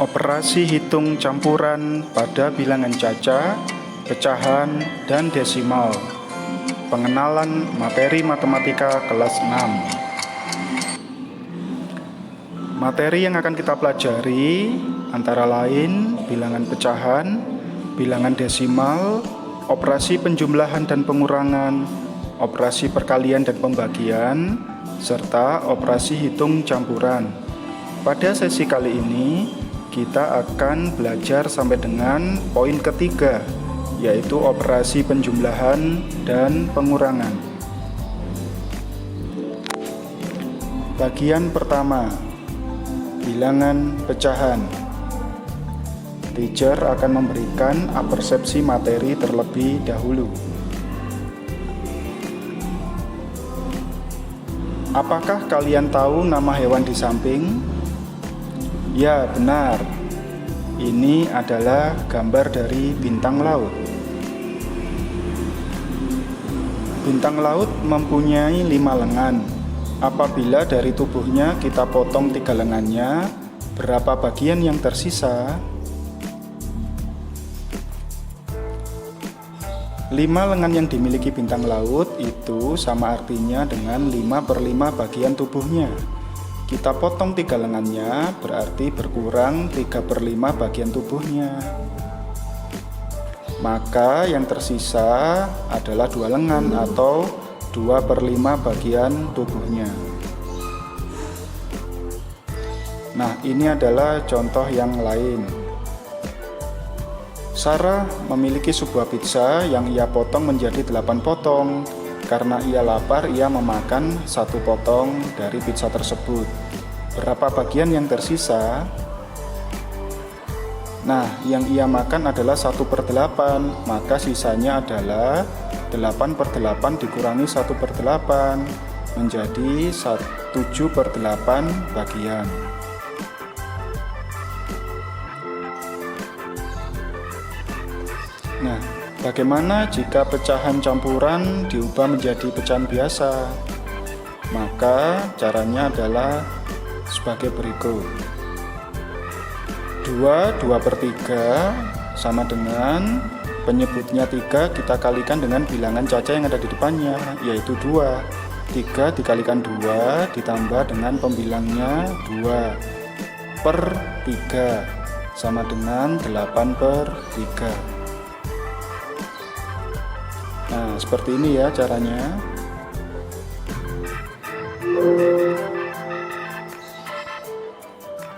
Operasi hitung campuran pada bilangan caca, pecahan, dan desimal. Pengenalan materi matematika kelas 6. Materi yang akan kita pelajari antara lain bilangan pecahan, bilangan desimal, operasi penjumlahan dan pengurangan, operasi perkalian dan pembagian, serta operasi hitung campuran. Pada sesi kali ini, kita akan belajar sampai dengan poin ketiga, yaitu operasi penjumlahan dan pengurangan. Bagian pertama, bilangan pecahan. Teacher akan memberikan apersepsi materi terlebih dahulu. Apakah kalian tahu nama hewan di samping? Ya, benar. Ini adalah gambar dari bintang laut. Bintang laut mempunyai 5 lengan. Apabila dari tubuhnya kita potong 3 lengannya, berapa bagian yang tersisa? 5 lengan yang dimiliki bintang laut itu sama artinya dengan 5/5 bagian tubuhnya. Kita potong 3 lengannya, berarti berkurang 3/5 bagian tubuhnya. Maka yang tersisa adalah 2 lengan atau 2/5 bagian tubuhnya. Nah, ini adalah contoh yang lain. Sarah memiliki sebuah pizza yang ia potong menjadi 8 potong. Karena ia lapar, ia memakan 1 potong dari pizza tersebut. Berapa bagian yang tersisa? Nah, yang ia makan adalah 1/8, maka sisanya adalah 8/8 dikurangi 1/8 menjadi 7/8 bagian. Nah, bagaimana jika pecahan campuran diubah menjadi pecahan biasa? Maka caranya adalah sebagai berikut. 2/3 sama dengan penyebutnya 3 kita kalikan dengan bilangan caca yang ada di depannya, yaitu 2. 3 dikalikan 2 ditambah dengan pembilangnya 2/3 sama dengan 8/3. Nah, seperti ini ya caranya.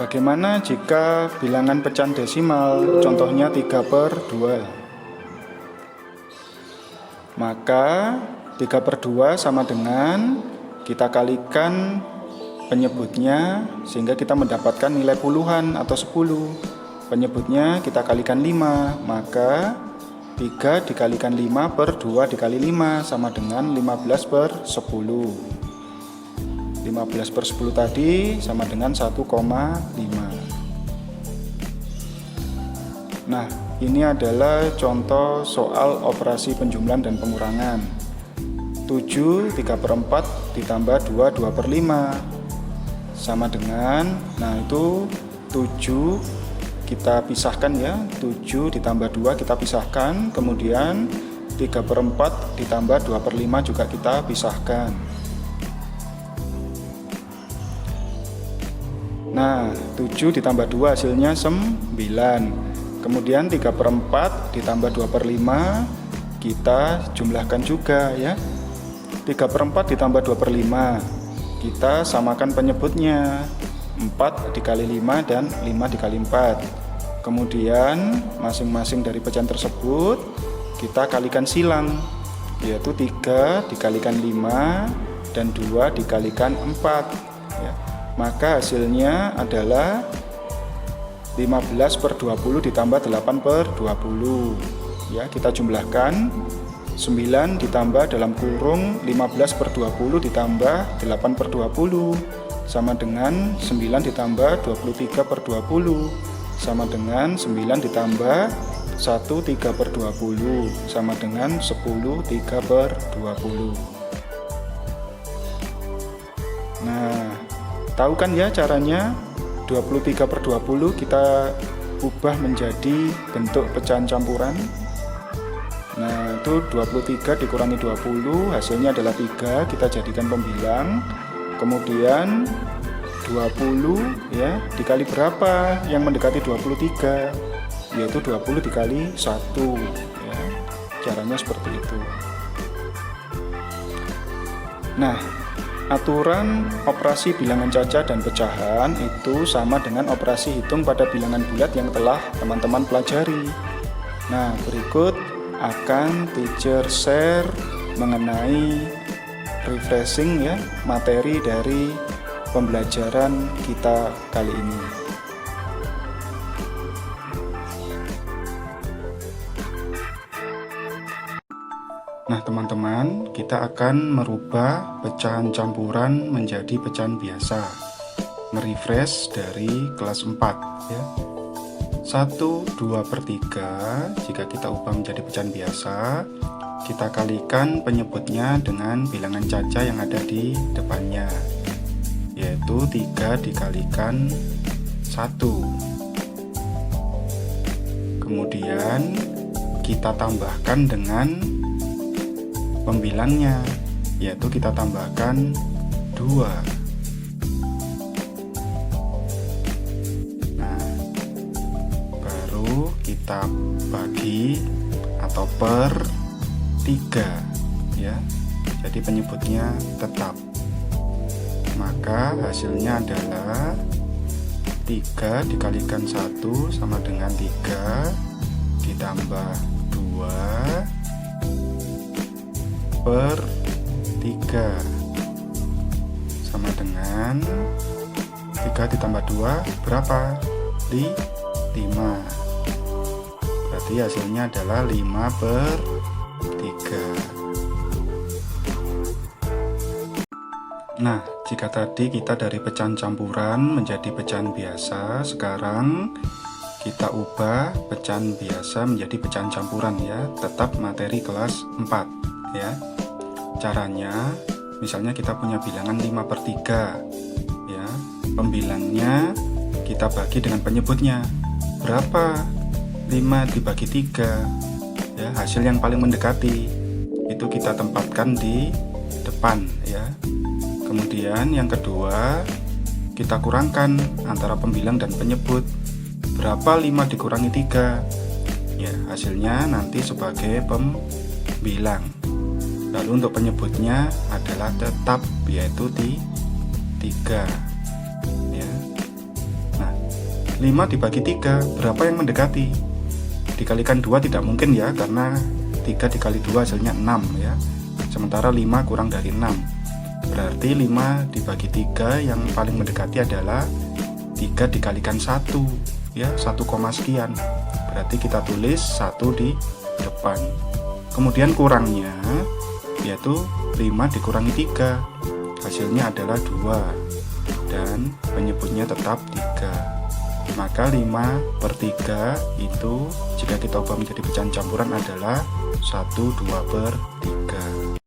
Bagaimana jika bilangan pecahan desimal, contohnya 3/2? Maka 3/2 sama dengan kita kalikan penyebutnya sehingga kita mendapatkan nilai puluhan atau 10. Penyebutnya kita kalikan 5, maka 3 dikalikan 5/2 dikali 5 sama dengan 15/10. 15/10 tadi sama dengan 1,5. Nah, ini adalah contoh soal operasi penjumlahan dan pengurangan. 7 3/4 ditambah 2 2/5 sama dengan, nah itu 7 kita pisahkan ya, 7 ditambah 2 kita pisahkan, kemudian 3/4 ditambah 2/5 juga kita pisahkan. Nah, 7 ditambah 2 hasilnya 9. Kemudian 3/4 ditambah 2/5 kita jumlahkan juga ya. 3/4 ditambah 2/5 kita samakan penyebutnya, 4 dikali 5 dan 5 dikali 4. Kemudian masing-masing dari pecahan tersebut kita kalikan silang, yaitu 3 dikalikan 5 dan 2 dikalikan 4 ya. Maka hasilnya adalah 15/20 ditambah 8/20 ya. Kita jumlahkan 9 ditambah dalam kurung 15/20 ditambah 8/20 sama dengan 9 ditambah 23/20 sama dengan 9 ditambah 1 3/20 sama dengan 10 3/20. Nah, tahu kan ya caranya? 23/20 kita ubah menjadi bentuk pecahan campuran. Nah, itu 23 dikurangi 20, hasilnya adalah 3, kita jadikan pembilang. Kemudian 20 ya, dikali berapa yang mendekati 23? Yaitu 20 dikali 1 ya. Caranya seperti itu. Nah, aturan operasi bilangan caca dan pecahan itu sama dengan operasi hitung pada bilangan bulat yang telah teman-teman pelajari. Nah, berikut akan teacher share mengenai refreshing ya, materi dari pembelajaran kita kali ini. Nah teman-teman, kita akan merubah pecahan campuran menjadi pecahan biasa, merefresh dari kelas 4 ya. 1, 2/3 jika kita ubah menjadi pecahan biasa, kita kalikan penyebutnya dengan bilangan caca yang ada di depannya, yaitu 3 dikalikan 1. Kemudian kita tambahkan dengan pembilangnya, yaitu kita tambahkan 2. Nah, baru kita bagi atau per 3 ya. Jadi penyebutnya tetap. Maka hasilnya adalah 3 dikalikan 1 sama dengan 3 ditambah 2 per 3 sama dengan 3 ditambah 2 berapa? 5. Berarti hasilnya adalah 5/3. Nah, jika tadi kita dari pecahan campuran menjadi pecahan biasa, sekarang kita ubah pecahan biasa menjadi pecahan campuran ya, tetap materi kelas 4 ya. Caranya, misalnya kita punya bilangan 5/3 ya. Pembilangnya kita bagi dengan penyebutnya. Berapa? 5 dibagi 3 ya, hasil yang paling mendekati itu kita tempatkan di depan ya. Kemudian yang kedua, kita kurangkan antara pembilang dan penyebut. Berapa 5 dikurangi 3? Ya, hasilnya nanti sebagai pembilang. Lalu untuk penyebutnya adalah tetap, yaitu di 3 ya. Nah, 5 dibagi 3 berapa yang mendekati? Dikalikan 2 tidak mungkin ya, karena 3 dikali 2 hasilnya 6 ya. Sementara 5 kurang dari 6, berarti 5 dibagi 3 yang paling mendekati adalah 3 dikalikan 1 ya, 1, sekian. Berarti kita tulis 1 di depan. Kemudian kurangnya yaitu 5 dikurangi 3, hasilnya adalah 2 dan penyebutnya tetap 3. Maka 5/3 itu jika kita ubah menjadi pecahan campuran adalah 1, 2/3.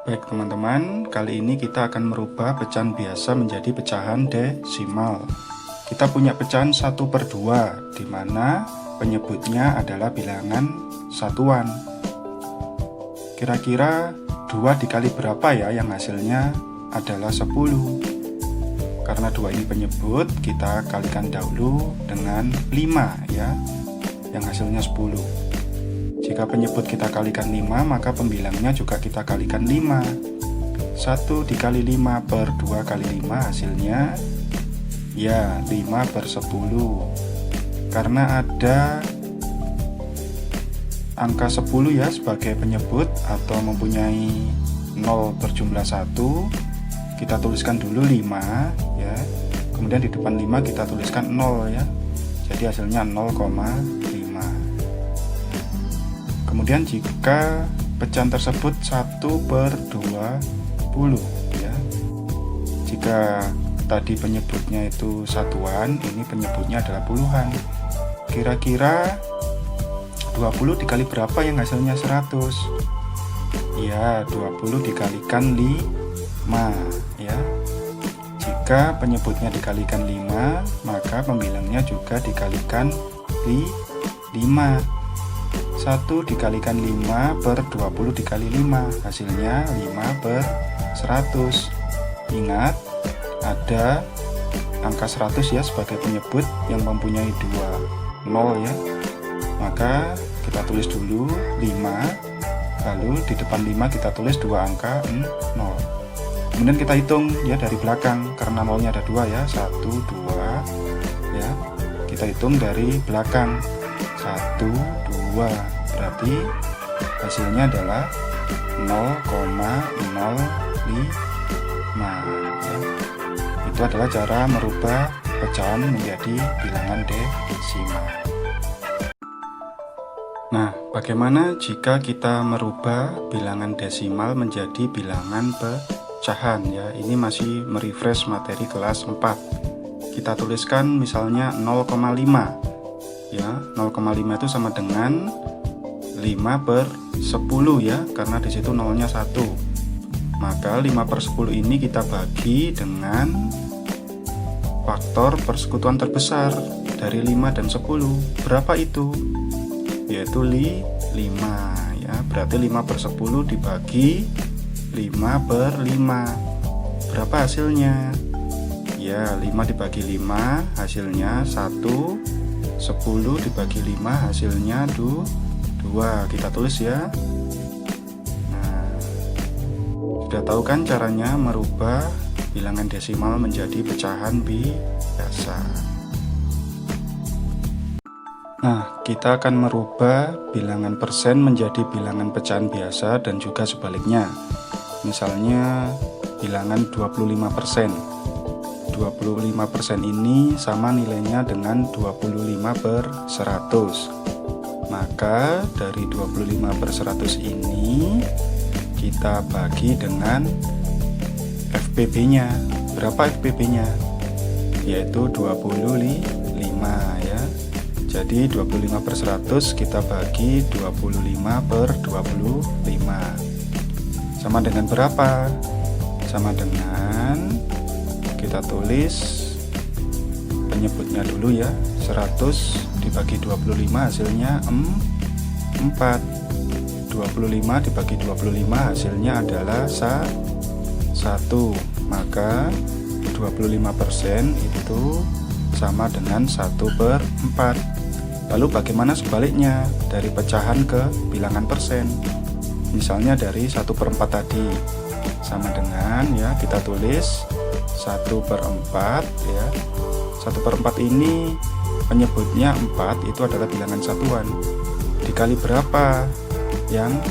Baik teman-teman, kali ini kita akan merubah pecahan biasa menjadi pecahan desimal. Kita punya pecahan 1/2 di mana penyebutnya adalah bilangan satuan. Kira-kira 2 dikali berapa ya yang hasilnya adalah 10. Karena 2 ini penyebut, kita kalikan dahulu dengan 5 ya, yang hasilnya 10. Jika penyebut kita kalikan 5, maka pembilangnya juga kita kalikan 5. 1 dikali 5 per 2 kali 5 hasilnya ya 5/10. Karena ada angka 10 ya sebagai penyebut atau mempunyai 0 berjumlah 1, kita tuliskan dulu 5 ya. Kemudian di depan 5 kita tuliskan 0 ya. Jadi hasilnya 0,5. Kemudian jika pecahan tersebut 1/20 ya. Jika tadi penyebutnya itu satuan, ini penyebutnya adalah puluhan. Kira-kira 20 dikali berapa yang hasilnya 100? Ya, 20 dikalikan 5 ya. Jika penyebutnya dikalikan 5, maka pembilangnya juga dikalikan 5. 1 dikalikan 5 per 20 dikali 5, hasilnya 5 per 100. Ingat, ada angka 100 ya sebagai penyebut yang mempunyai 2 nol ya. Maka kita tulis dulu 5, lalu di depan 5 kita tulis 2 angka 0. Kemudian kita hitung ya dari belakang, karena nolnya ada 2 ya, 1, 2 ya. Kita hitung dari belakang 1, 2, berarti hasilnya adalah 0,05 ya. Itu adalah cara merubah pecahan menjadi bilangan desimal. Nah, bagaimana jika kita merubah bilangan desimal menjadi bilangan pecahan ya? Ini masih merefresh materi kelas 4. Kita tuliskan misalnya 0,5 ya. 0,5 itu sama dengan 5 per 10 ya, karena disitu nolnya 1. Maka 5 per 10 ini kita bagi dengan faktor persekutuan terbesar dari 5 dan 10. Berapa itu? Yaitu 5 ya. Berarti 5 per 10 dibagi 5 per 5. Berapa hasilnya? Ya, 5 dibagi 5 hasilnya 1. 10 dibagi 5 hasilnya 2. Kita tulis ya. Nah, sudah tahu kan caranya merubah bilangan desimal menjadi pecahan biasa. Nah, kita akan merubah bilangan persen menjadi bilangan pecahan biasa dan juga sebaliknya. Misalnya bilangan 25%. 25% ini sama nilainya dengan 25 per 100. Maka dari 25 per 100 ini kita bagi dengan FPB-nya. Berapa FPB-nya? Yaitu 25 ya. Jadi 25 per 100 kita bagi 25 per 25. Sama dengan berapa? Sama dengan, kita tulis penyebutnya dulu ya. 100 dibagi 25 hasilnya 4. 25 dibagi 25 hasilnya adalah 1. Maka 25% itu sama dengan 1 per 4. Lalu bagaimana sebaliknya dari pecahan ke bilangan persen? Misalnya dari 1 per 4 tadi, sama dengan ya, kita tulis 1 per 4 ya. 1 per 4 ini penyebutnya 4, itu adalah bilangan satuan. Dikali berapa? Yang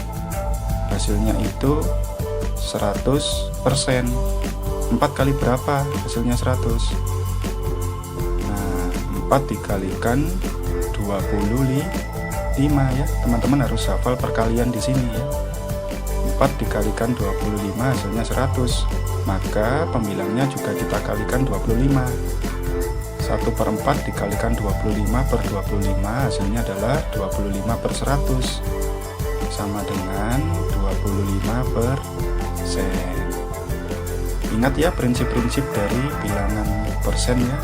hasilnya itu 100%. 4 kali berapa? Hasilnya 100. Nah, 4 dikalikan 25 ya. Teman-teman harus hafal perkalian di sini ya. 4 dikalikan 25 hasilnya 100. Maka pembilangnya juga kita kalikan 25. 1 per 4 dikalikan 25 per 25 hasilnya adalah 25 per 100. Sama dengan 25%. Ingat ya prinsip-prinsip dari bilangan persen ya.